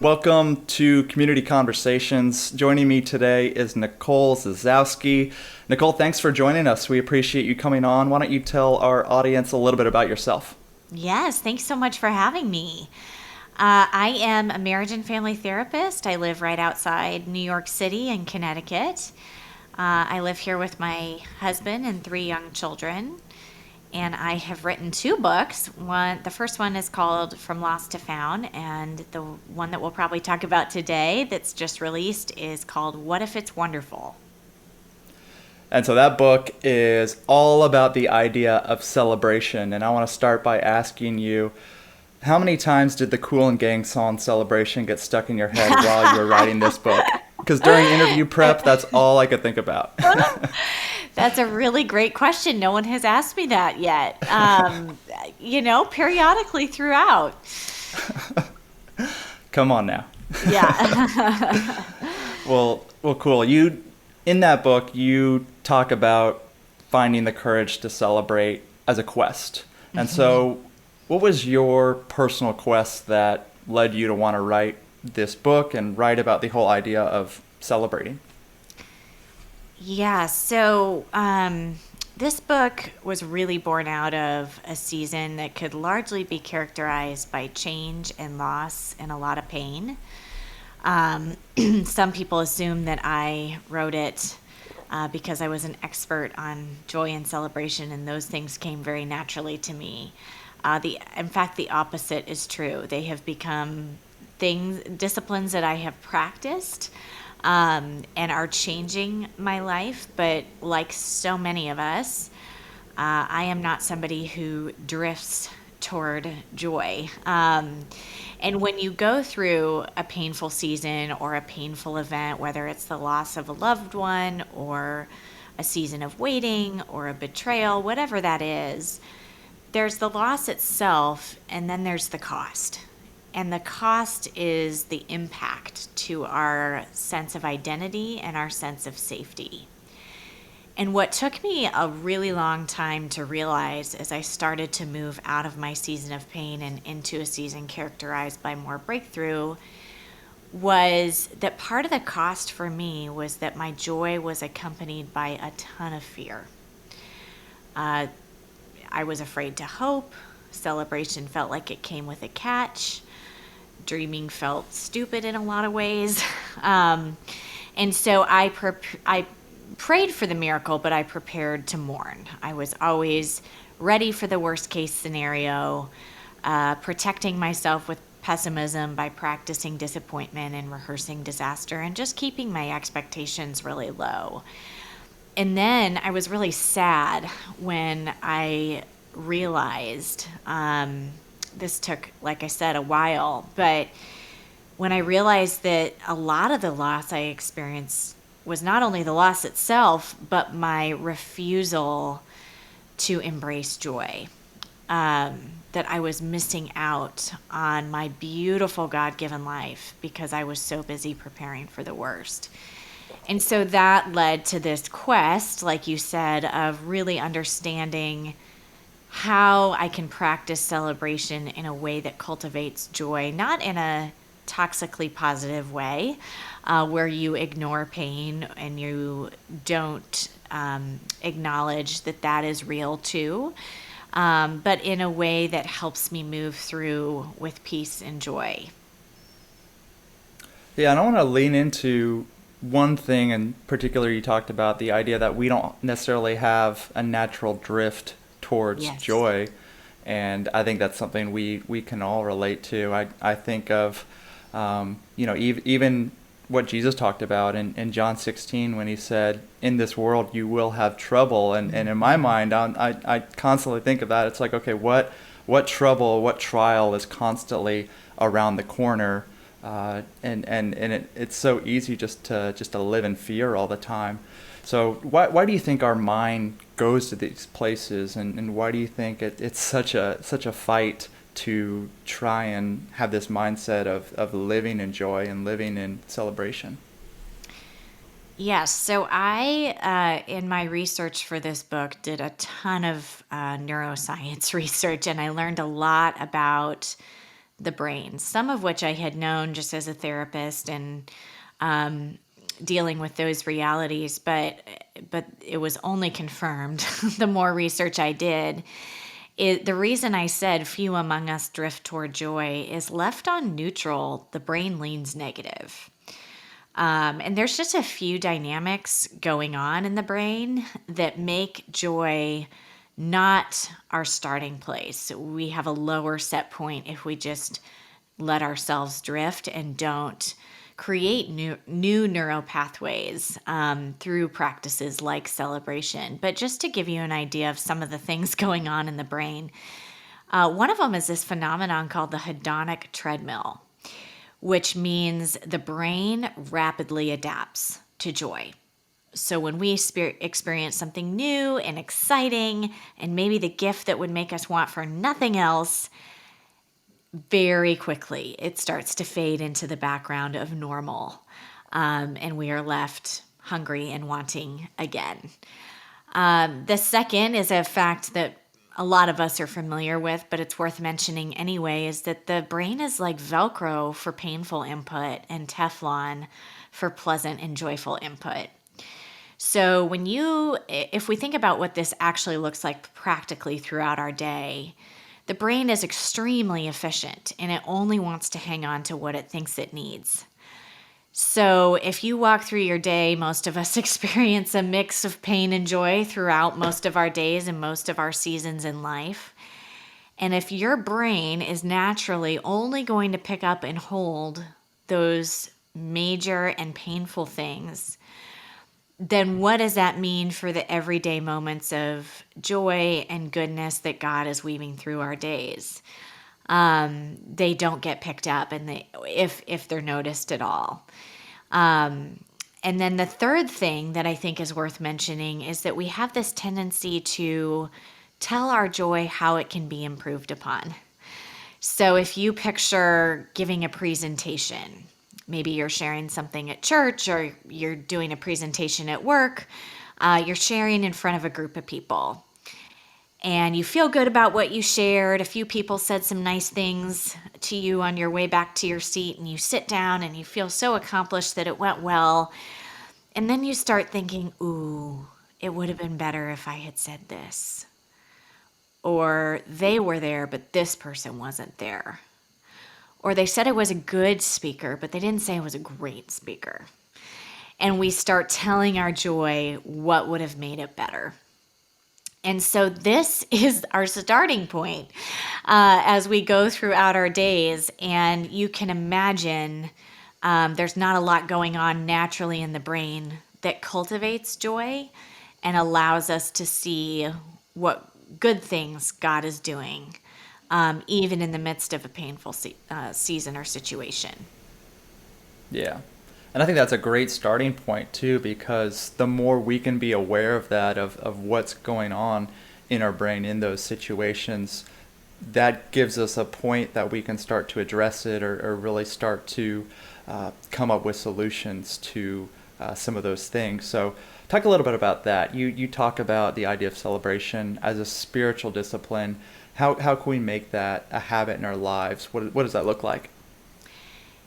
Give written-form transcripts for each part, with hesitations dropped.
Welcome to Community Conversations. Joining me today is Nicole Zasowski. Nicole, thanks for joining us. We appreciate you coming on. Why don't you tell our audience a little bit about yourself? Yes, thanks so much for having me. I am a marriage and family therapist. I live right outside New York City in Connecticut. I live here with my husband and three young children, and I have written two books. The first one is called From Lost to Found, and the one that we'll probably talk about today that's just released is called What If It's Wonderful? And so that book is all about the idea of celebration. And I want to start by asking you, how many times did the Kool and Gang song Celebration get stuck in your head while you were writing this book? Because during interview prep, that's all I could think about. That's a really great question. No one has asked me that yet. Periodically throughout. Come on now. Yeah. Well, cool. You in that book, you talk about finding the courage to celebrate as a quest. And so, what was your personal quest that led you to want to write this book and write about the whole idea of celebrating? Yeah. This book was really born out of a season that could largely be characterized by change and loss and a lot of pain. Um, some people assume that I wrote it because I was an expert on joy and celebration, and those things came very naturally to me. In fact, the opposite is true. They have become disciplines that I have practiced and are changing my life. But like so many of us, I am not somebody who drifts toward joy. And when you go through a painful season or a painful event, whether it's the loss of a loved one or a season of waiting or a betrayal, whatever that is, there's the loss itself and then there's the cost. And the cost is the impact to our sense of identity and our sense of safety. And what took me a really long time to realize as I started to move out of my season of pain and into a season characterized by more breakthrough was that part of the cost for me was that my joy was accompanied by a ton of fear. Uh, I was afraid to hope. Celebration felt like it came with a catch. Dreaming felt stupid in a lot of ways. And so I prayed for the miracle, but I prepared to mourn. I was always ready for the worst case scenario, protecting myself with pessimism by practicing disappointment and rehearsing disaster and just keeping my expectations really low. And then I was really sad when I realized this took, like I said, a while, but when I realized that a lot of the loss I experienced was not only the loss itself, but my refusal to embrace joy. That I was missing out on my beautiful God given life because I was so busy preparing for the worst. And so that led to this quest, like you said, of really understanding how I can practice celebration in a way that cultivates joy, not in a toxically positive way, where you ignore pain and you don't acknowledge that that is real too, but in a way that helps me move through with peace and joy. Yeah, and I want to lean into one thing in particular. You talked about the idea that we don't necessarily have a natural drift towards Yes. joy. And I think that's something we can all relate to. I think of, even what Jesus talked about in John 16 when he said, in this world you will have trouble. And in my mind, I constantly think of that. It's like, okay, what trouble, what trial is constantly around the corner? It's so easy just to live in fear all the time. So why do you think our mind goes to these places, and why do you think it's such a fight to try and have this mindset of living in joy and living in celebration? Yes. So in my research for this book, did a ton of neuroscience research, and I learned a lot about the brain, some of which I had known just as a therapist and dealing with those realities, but it was only confirmed the more research I did. The reason I said few among us drift toward joy is left on neutral, the brain leans negative. And there's just a few dynamics going on in the brain that make joy not our starting place. We have a lower set point if we just let ourselves drift and don't create new neural pathways through practices like celebration. But just to give you an idea of some of the things going on in the brain, one of them is this phenomenon called the hedonic treadmill, which means the brain rapidly adapts to joy. So when we experience something new and exciting, and maybe the gift that would make us want for nothing else, very quickly it starts to fade into the background of normal, and we are left hungry and wanting again. The second is a fact that a lot of us are familiar with, but it's worth mentioning anyway, is that the brain is like Velcro for painful input and Teflon for pleasant and joyful input. So if we think about what this actually looks like practically throughout our day, the brain is extremely efficient and it only wants to hang on to what it thinks it needs. So if you walk through your day, most of us experience a mix of pain and joy throughout most of our days and most of our seasons in life. And if your brain is naturally only going to pick up and hold those major and painful things, then what does that mean for the everyday moments of joy and goodness that God is weaving through our days? They don't get picked up, and if they're noticed at all. And then the third thing that I think is worth mentioning is that we have this tendency to tell our joy how it can be improved upon. So if you picture giving a presentation, maybe you're sharing something at church or you're doing a presentation at work, you're sharing in front of a group of people. And you feel good about what you shared. A few people said some nice things to you on your way back to your seat, and you sit down and you feel so accomplished that it went well. And then you start thinking, ooh, it would have been better if I had said this. Or they were there, but this person wasn't there. Or they said I was a good speaker, but they didn't say I was a great speaker. And we start telling our joy what would have made it better. And so this is our starting point as we go throughout our days. And you can imagine there's not a lot going on naturally in the brain that cultivates joy and allows us to see what good things God is doing, even in the midst of a painful season or situation. Yeah. And I think that's a great starting point too, because the more we can be aware of that, of what's going on in our brain in those situations, that gives us a point that we can start to address it, or really start to come up with solutions to some of those things. So talk a little bit about that. You talk about the idea of celebration as a spiritual discipline. How can we make that a habit in our lives? What does that look like?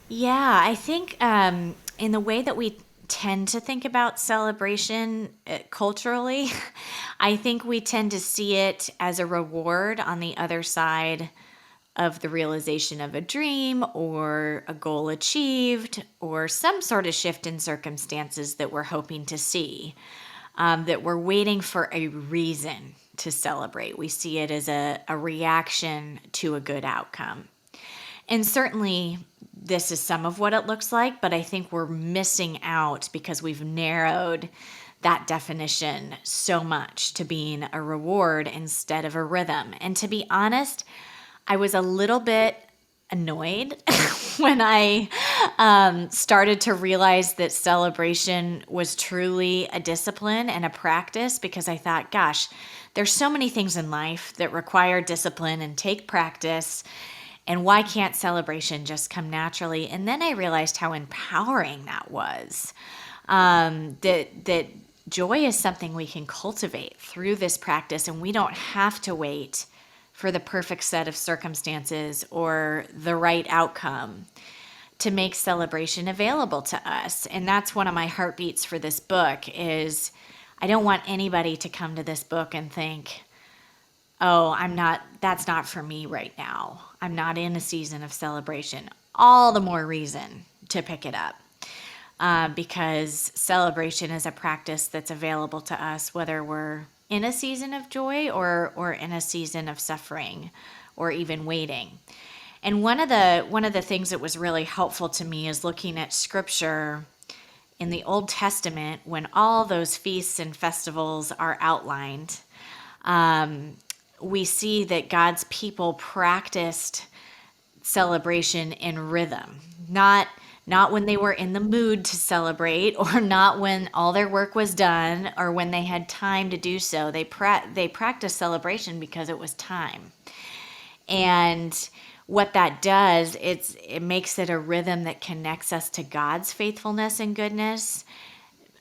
Yeah, I think in the way that we tend to think about celebration culturally, I think we tend to see it as a reward on the other side of the realization of a dream or a goal achieved or some sort of shift in circumstances that we're hoping to see, that we're waiting for a reason to celebrate. We see it as a reaction to a good outcome. And certainly this is some of what it looks like, but I think we're missing out because we've narrowed that definition so much to being a reward instead of a rhythm. And to be honest, I was a little bit annoyed when I started to realize that celebration was truly a discipline and a practice, because I thought, gosh, there's so many things in life that require discipline and take practice. And why can't celebration just come naturally? And then I realized how empowering that was. That joy is something we can cultivate through this practice, and we don't have to wait for the perfect set of circumstances or the right outcome to make celebration available to us. And that's one of my heartbeats for this book is I don't want anybody to come to this book and think, oh, that's not for me right now. I'm not in a season of celebration. All the more reason to pick it up. Because celebration is a practice that's available to us, whether we're in a season of joy or in a season of suffering or even waiting. And one of the things that was really helpful to me is looking at scripture in the Old Testament when all those feasts and festivals are outlined. We see that God's people practiced celebration in rhythm, not when they were in the mood to celebrate, or not when all their work was done, or when they had time to do so. They practiced celebration because it was time. And what that does, it makes it a rhythm that connects us to God's faithfulness and goodness,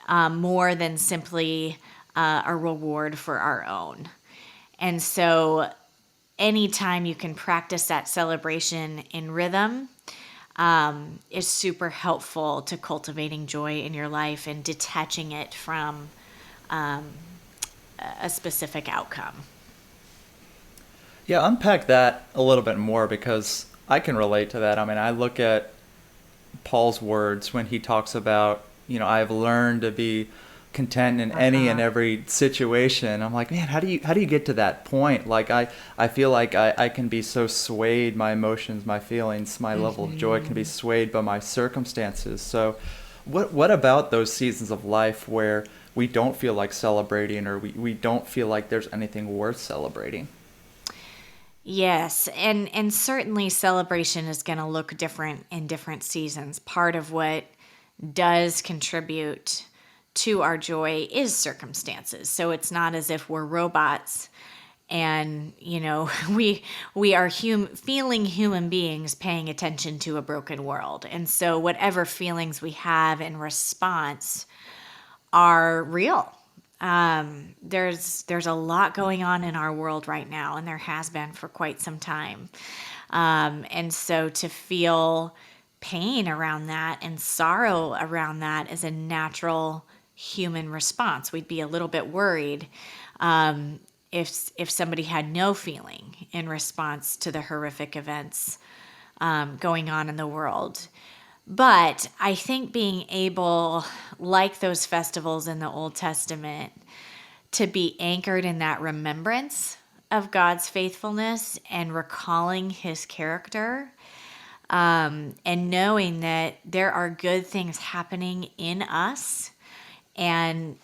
more than simply a reward for our own. And so anytime you can practice that celebration in rhythm, is super helpful to cultivating joy in your life and detaching it from a specific outcome. Yeah, unpack that a little bit more because I can relate to that. I mean, I look at Paul's words when he talks about, I've learned to be content in any and every situation. I'm like, man, how do you get to that point? Like I feel like I can be so swayed, my emotions, my feelings, my level of joy can be swayed by my circumstances. So what about those seasons of life where we don't feel like celebrating or we don't feel like there's anything worth celebrating? Yes, and certainly celebration is going to look different in different seasons. Part of what does contribute to our joy is circumstances. So it's not as if we're robots and, we are feeling human beings paying attention to a broken world. And so whatever feelings we have in response are real. There's a lot going on in our world right now, and there has been for quite some time. And so to feel pain around that and sorrow around that is a natural human response. We'd be a little bit worried if somebody had no feeling in response to the horrific events going on in the world. But I think being able, like those festivals in the Old Testament, to be anchored in that remembrance of God's faithfulness and recalling his character, and knowing that there are good things happening in us and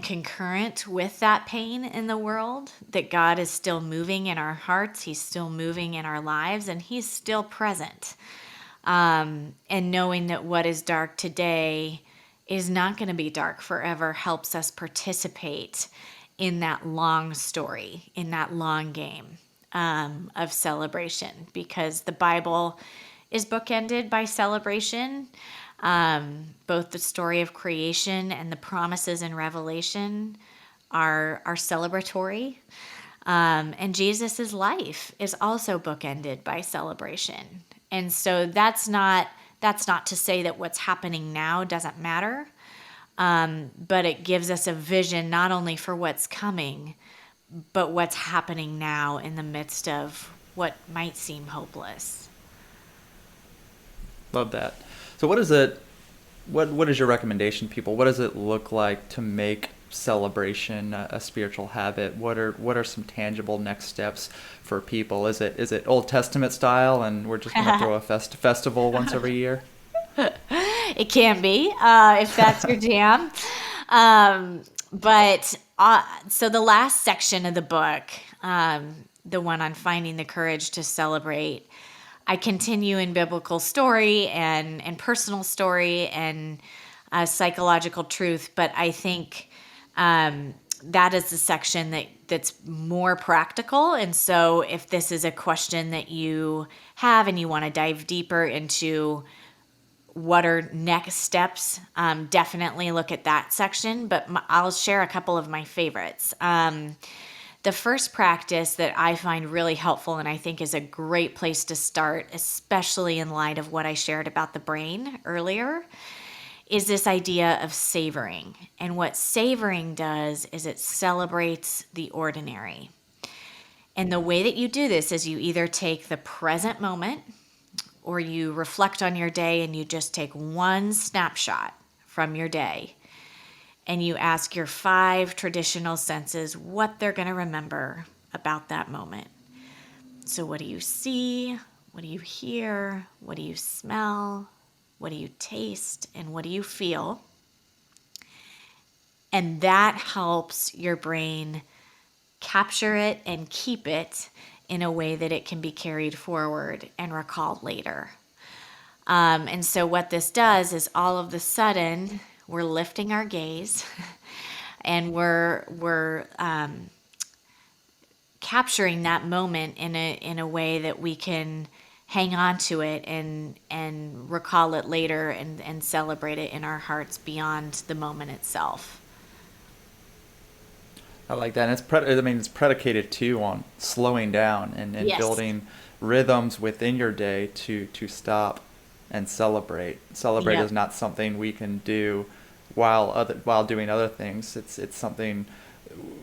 concurrent with that pain in the world, that God is still moving in our hearts, he's still moving in our lives, and he's still present. And knowing that what is dark today is not going to be dark forever helps us participate in that long story, in that long game of celebration, because the Bible is bookended by celebration. Both the story of creation and the promises in Revelation are celebratory. And Jesus's life is also bookended by celebration. And so that's not to say that what's happening now doesn't matter, but it gives us a vision not only for what's coming, but what's happening now in the midst of what might seem hopeless. Love that. So what is it? What is your recommendation, people? What does it look like to make celebration a spiritual habit? What are some tangible next steps for people? Is it Old Testament style, and we're just going to throw a festival once every year? It can be, if that's your jam. But so the last section of the book, the one on finding the courage to celebrate, I continue in biblical story and personal story and psychological truth, but I think that is the section that's more practical. And so if this is a question that you have and you want to dive deeper into what are next steps, definitely look at that section. But I'll share a couple of my favorites. The The first practice that I find really helpful and I think is a great place to start, especially in light of what I shared about the brain earlier, is this idea of savoring. And what savoring does is it celebrates the ordinary. And the way that you do this is you either take the present moment or you reflect on your day and you just take one snapshot from your day and you ask your five traditional senses what they're going to remember about that moment. So, what do you see? What do you hear? What do you smell? What do you taste? And what do you feel? And that helps your brain capture it and keep it in a way that it can be carried forward and recalled later. And so what this does is all of a sudden we're lifting our gaze and we're capturing that moment in a way that we can hang on to it and recall it later and celebrate it in our hearts beyond the moment itself. I like that. And it's predicated too on slowing down and Yes. building rhythms within your day to stop and celebrate. Celebrate Yep. is not something we can do while doing other things. It's something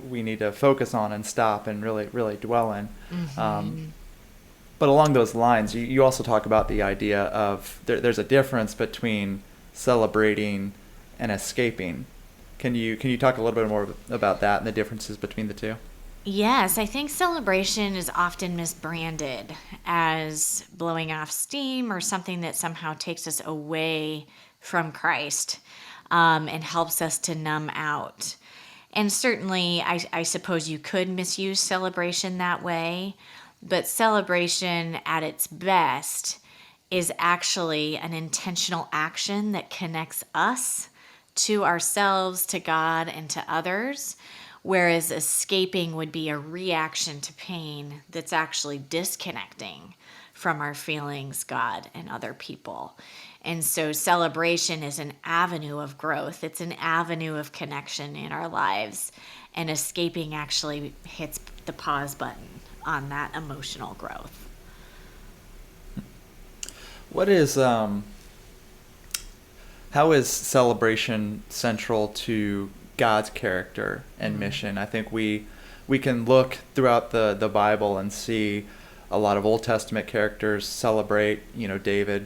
we need to focus on and stop and really dwell in. But along those lines, you also talk about the idea of there's a difference between celebrating and escaping. Can you talk a little bit more about that and the differences between the two? Yes, I think celebration is often misbranded as blowing off steam or something that somehow takes us away from Christ, and helps us to numb out. And certainly, I suppose you could misuse celebration that way, but celebration at its best is actually an intentional action that connects us to ourselves, to God, and to others. Whereas escaping would be a reaction to pain that's actually disconnecting from our feelings, God, and other people. And so celebration is an avenue of growth, it's an avenue of connection in our lives. And escaping actually hits the pause button on that emotional growth. What is How is celebration central to God's character and mission? I think we can look throughout the Bible and see a lot of Old Testament characters celebrate, David,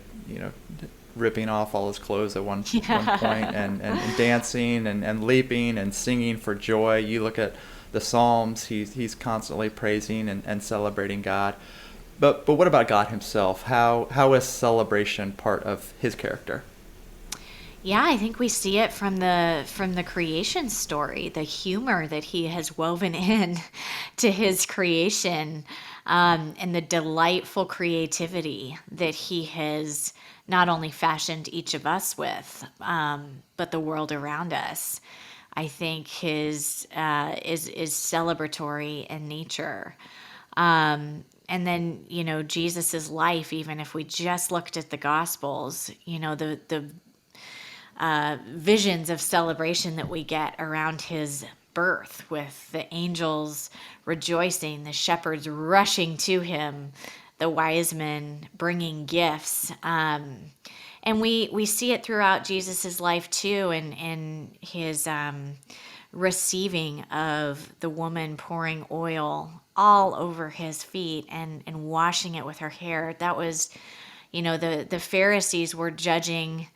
ripping off all his clothes at one point and dancing and leaping and singing for joy. You look at the Psalms, he's constantly praising and celebrating God. But what about God himself? How is celebration part of his character? Yeah, I think we see it from the creation story, the humor that he has woven in to his creation, and the delightful creativity that he has not only fashioned each of us with, but the world around us. I think his is celebratory in nature. And then, Jesus's life, even if we just looked at the Gospels, the visions of celebration that we get around his birth, with the angels rejoicing, the shepherds rushing to him, the wise men bringing gifts. And we see it throughout Jesus's life too, in his receiving of the woman pouring oil all over his feet and washing it with her hair. That was, the Pharisees were judging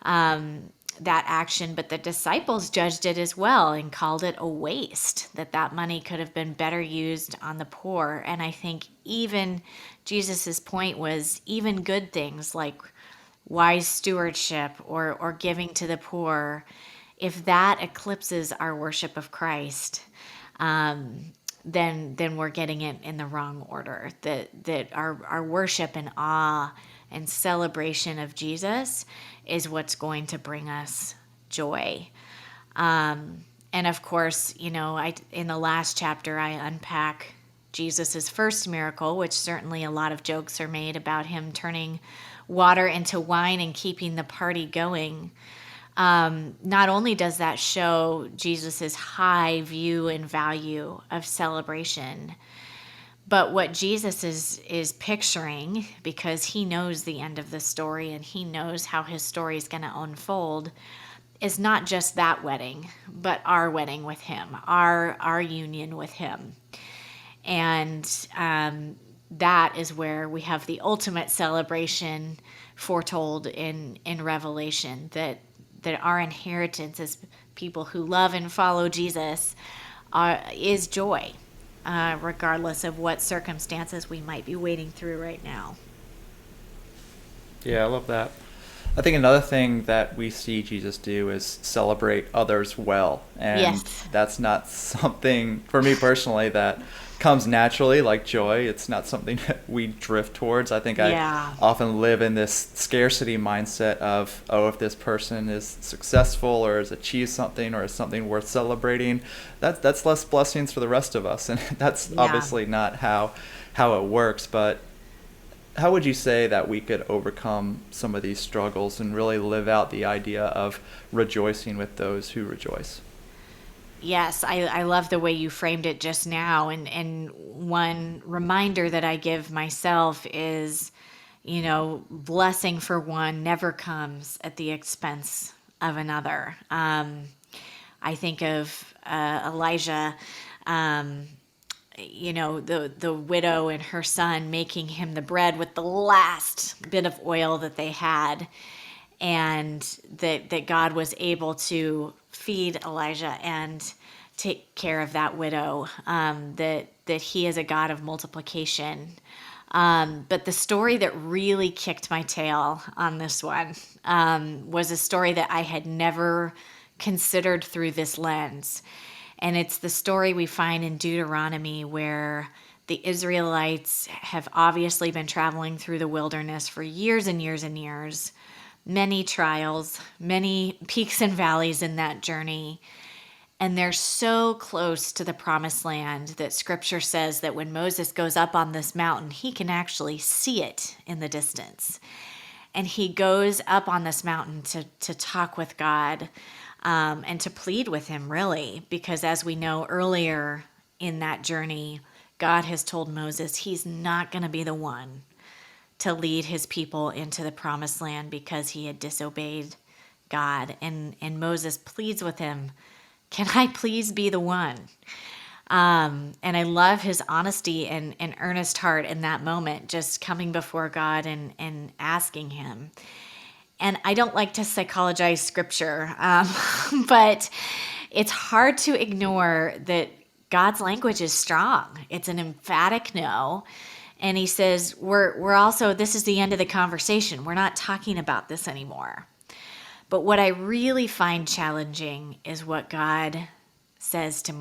that action, but the disciples judged it as well and called it a waste, that money could have been better used on the poor. And I think even Jesus's point was even good things like wise stewardship or giving to the poor, if that eclipses our worship of Christ, then we're getting it in the wrong order. That our worship and awe and celebration of Jesus is what's going to bring us joy. And of course, in the last chapter, I unpack Jesus's first miracle, which certainly a lot of jokes are made about him turning water into wine and keeping the party going. Not only does that show Jesus's high view and value of celebration, but what Jesus is picturing, because he knows the end of the story and he knows how his story is going to unfold, is not just that wedding, but our wedding with him, our union with him. And that is where we have the ultimate celebration foretold in Revelation, that our inheritance as people who love and follow Jesus is joy, regardless of what circumstances we might be wading through right now. Yeah, I love that. I think another thing that we see Jesus do is celebrate others well. And Yes. that's not something, for me personally, that comes naturally like joy. It's not something that we drift towards. I think Yeah. I often live in this scarcity mindset of, oh, if this person is successful or has achieved something or is something worth celebrating, that's less blessings for the rest of us. And that's Yeah. obviously not how it works. But how would you say that we could overcome some of these struggles and really live out the idea of rejoicing with those who rejoice? Yes, I love the way you framed it just now. And one reminder that I give myself is, blessing for one never comes at the expense of another. I think of Elijah, the widow and her son making him the bread with the last bit of oil that they had, and that God was able to feed Elijah and take care of that widow. That He is a God of multiplication. But the story that really kicked my tail on this one was a story that I had never considered through this lens. And it's the story we find in Deuteronomy, where the Israelites have obviously been traveling through the wilderness for years and years and years. Many trials, many peaks and valleys in that journey. And they're so close to the promised land that scripture says that when Moses goes up on this mountain, he can actually see it in the distance. And he goes up on this mountain to talk with God, and to plead with him, really, because as we know earlier in that journey, God has told Moses he's not going to be the one to lead his people into the promised land because he had disobeyed God. And Moses pleads with him, can I please be the one? And I love his honesty and earnest heart in that moment, just coming before God and asking him. And I don't like to psychologize scripture, but it's hard to ignore that God's language is strong. It's an emphatic no. And he says, we're also, this is the end of the conversation. We're not talking about this anymore. But what I really find challenging is what God says to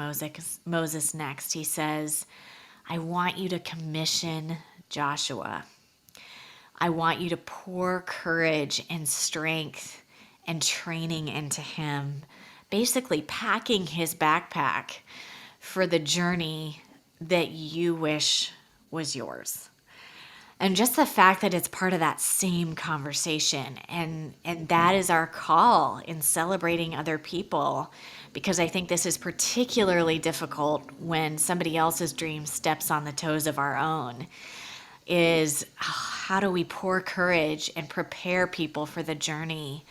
Moses next. He says, I want you to commission Joshua. I want you to pour courage and strength and training into him, basically packing his backpack for the journey that you wish was yours. And just the fact that it's part of that same conversation, and that is our call in celebrating other people, because I think this is particularly difficult when somebody else's dream steps on the toes of our own, is how do we pour courage and prepare people for the journey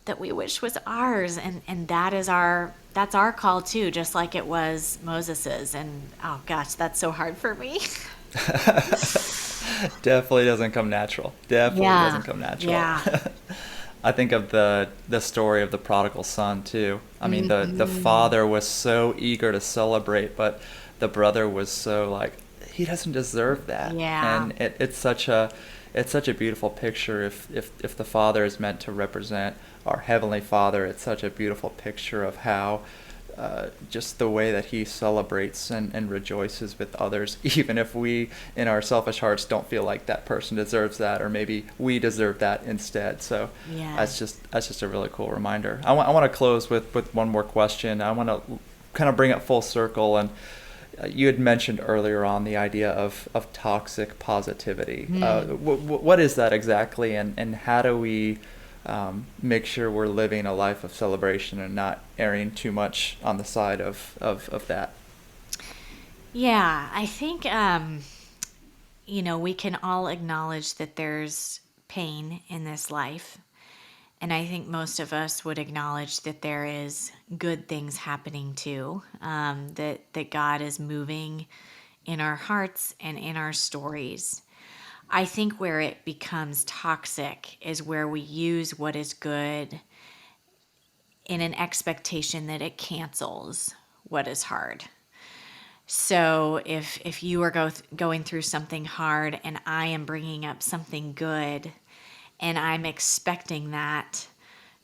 that we wish was ours? And that's our call too, just like it was Moses's. And oh gosh, that's so hard for me. Definitely doesn't come natural. Definitely Yeah. doesn't come natural. Yeah. I think of the story of the prodigal son too. I mean, the father was so eager to celebrate, but the brother was so like, he doesn't deserve that. Yeah. And it's such a beautiful picture. If the Father is meant to represent our Heavenly Father, it's such a beautiful picture of how just the way that He celebrates and rejoices with others, even if we, in our selfish hearts, don't feel like that person deserves that, or maybe we deserve that instead. So Yeah. that's just a really cool reminder. I want to close with one more question. I want to kind of bring it full circle, and you had mentioned earlier on the idea of toxic positivity. What is that exactly, and how do we make sure we're living a life of celebration and not erring too much on the side of that. Yeah, I think, we can all acknowledge that there's pain in this life. And I think most of us would acknowledge that there is good things happening too, that God is moving in our hearts and in our stories. I think where it becomes toxic is where we use what is good in an expectation that it cancels what is hard. So if you are going through something hard and I am bringing up something good and I'm expecting that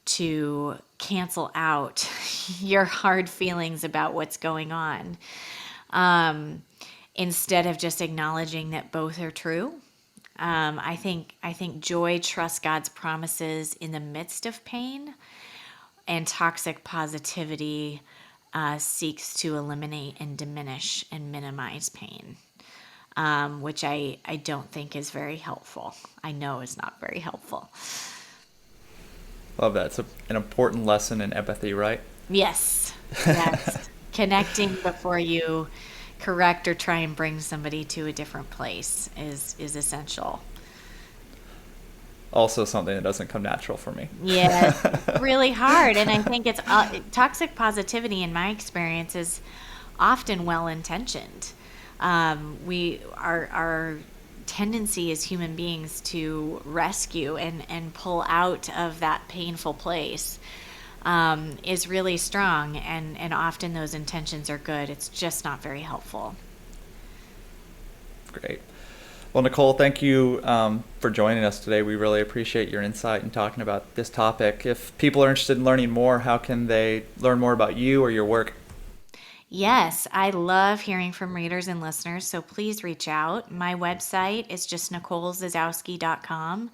to cancel out your hard feelings about what's going on, instead of just acknowledging that both are true. I think joy trusts God's promises in the midst of pain, and toxic positivity seeks to eliminate and diminish and minimize pain, which I don't think is very helpful. I know is not very helpful. Love that. It's an important lesson in empathy, right? Yes, yes. Connecting before you correct or try and bring somebody to a different place is essential. Also something that doesn't come natural for me. Yeah, it's really hard, and I think it's toxic positivity. In my experience, is often well intentioned. We our tendency as human beings to rescue and pull out of that painful place is really strong, and often those intentions are good. It's just not very helpful. Great. Well, Nicole, thank you for joining us today. We really appreciate your insight in talking about this topic. If people are interested in learning more, how can they learn more about you or your work? Yes, I love hearing from readers and listeners, so please reach out. My website is just NicoleZasowski.com,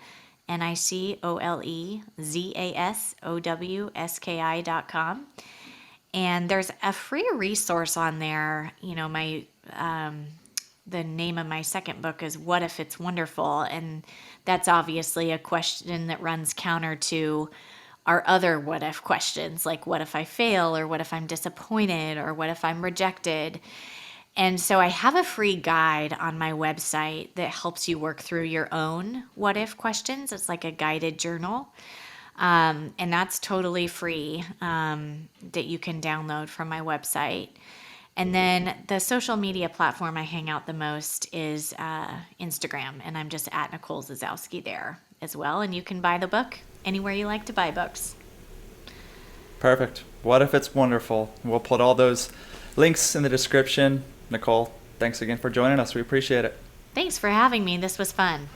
NicoleZasowski.com. And there's a free resource on there. The name of my second book is What If It's Wonderful? And that's obviously a question that runs counter to our other what if questions, like what if I fail, or what if I'm disappointed, or what if I'm rejected. And so I have a free guide on my website that helps you work through your own what if questions. It's like a guided journal. And that's totally free, that you can download from my website. And then the social media platform I hang out the most is Instagram, and I'm just at Nicole Zasowski there as well. And you can buy the book anywhere you like to buy books. Perfect. What if it's wonderful? We'll put all those links in the description. Nicole, thanks again for joining us. We appreciate it. Thanks for having me. This was fun.